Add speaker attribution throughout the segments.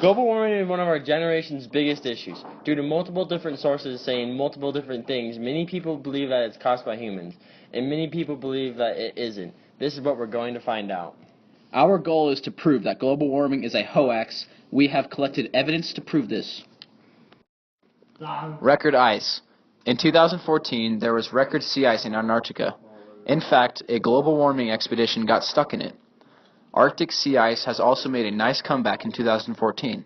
Speaker 1: Global warming is one of our generation's biggest issues. Due to multiple different sources saying multiple different things, many people believe that it's caused by humans, and many people believe that it isn't. This is what we're going to find out.
Speaker 2: Our goal is to prove that global warming is a hoax. We have collected evidence to prove this.
Speaker 3: Record ice. In 2014, there was record sea ice in Antarctica. In fact, a global warming expedition got stuck in it. Arctic sea ice has also made a nice comeback in 2014.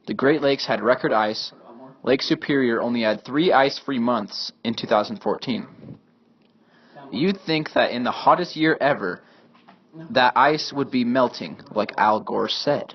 Speaker 3: The Great Lakes had record ice. Lake Superior only had 3 ice-free months in 2014. You'd think that in the hottest year ever, that ice would be melting, like Al Gore said.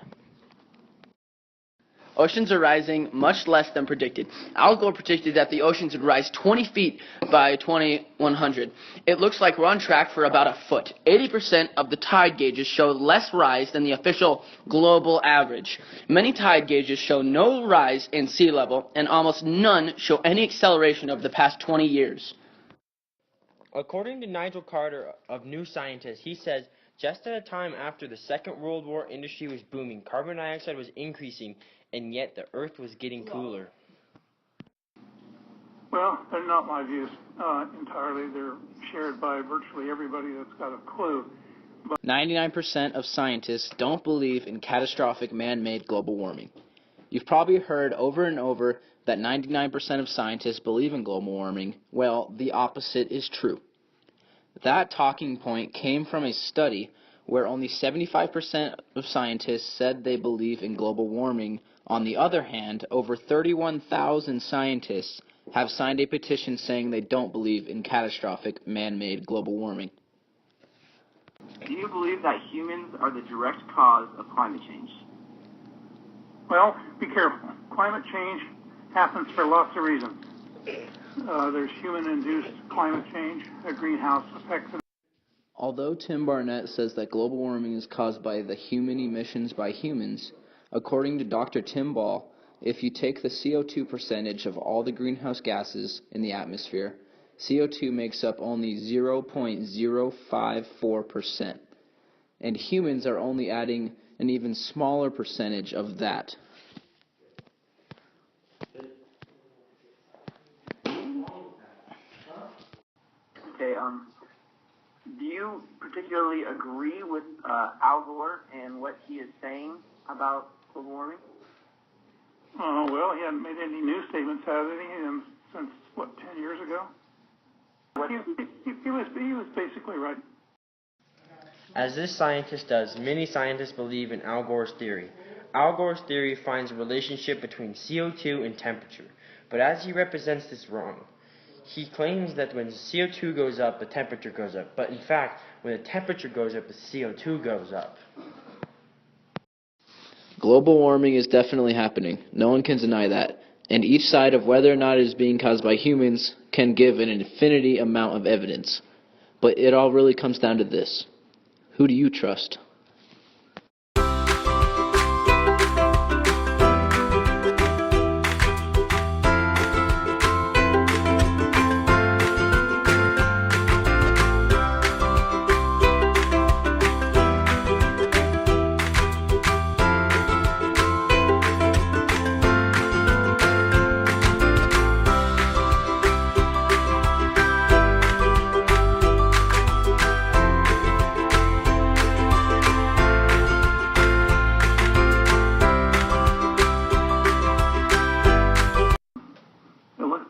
Speaker 4: Oceans are rising much less than predicted. Al Gore predicted that the oceans would rise 20 feet by 2100. It looks like we're on track for about a foot. 80% of the tide gauges show less rise than the official global average. Many tide gauges show no rise in sea level, and almost none show any acceleration over the past 20 years.
Speaker 1: According to Nigel Carter of New Scientist, he says, just at a time after the Second World War industry was booming, carbon dioxide was increasing, and yet the Earth was getting cooler.
Speaker 5: Well, they're not my views entirely. They're shared by virtually everybody that's got a clue.
Speaker 2: 99% of scientists don't believe in catastrophic man-made global warming. You've probably heard over and over that 99% of scientists believe in global warming. Well, the opposite is true. That talking point came from a study where only 75% of scientists said they believe in global warming. On the other hand, over 31,000 scientists have signed a petition saying they don't believe in catastrophic man-made global warming.
Speaker 6: Do you believe that humans are the direct cause of climate change?
Speaker 5: Well, be careful. Climate change happens for lots of reasons. There's human-induced climate change, greenhouse effects.
Speaker 2: Although Tim Barnett says that global warming is caused by the human emissions by humans, according to Dr. Tim Ball, if you take the CO2 percentage of all the greenhouse gases in the atmosphere, CO2 makes up only 0.054%, and humans are only adding an even smaller percentage of that.
Speaker 6: Okay, do you particularly agree with Al Gore and what he is saying about global warming?
Speaker 5: Well, he hadn't made any new statements, has he, since, 10 years ago? He was basically right.
Speaker 1: As this scientist does, many scientists believe in Al Gore's theory. Al Gore's theory finds a relationship between CO2 and temperature, but as he represents this wrong. He claims that when CO2 goes up, the temperature goes up, but in fact, when the temperature goes up, the CO2 goes up.
Speaker 2: Global warming is definitely happening. No one can deny that. And each side of whether or not it is being caused by humans can give an infinity amount of evidence. But it all really comes down to this. Who do you trust?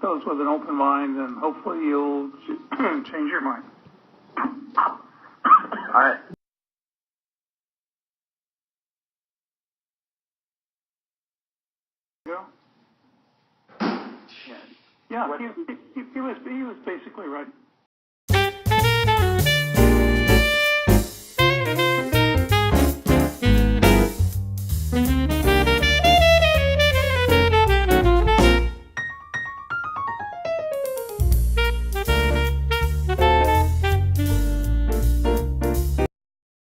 Speaker 5: Those with an open mind, and hopefully you'll change your mind.
Speaker 6: All right.
Speaker 5: Go. Yeah, he was basically right.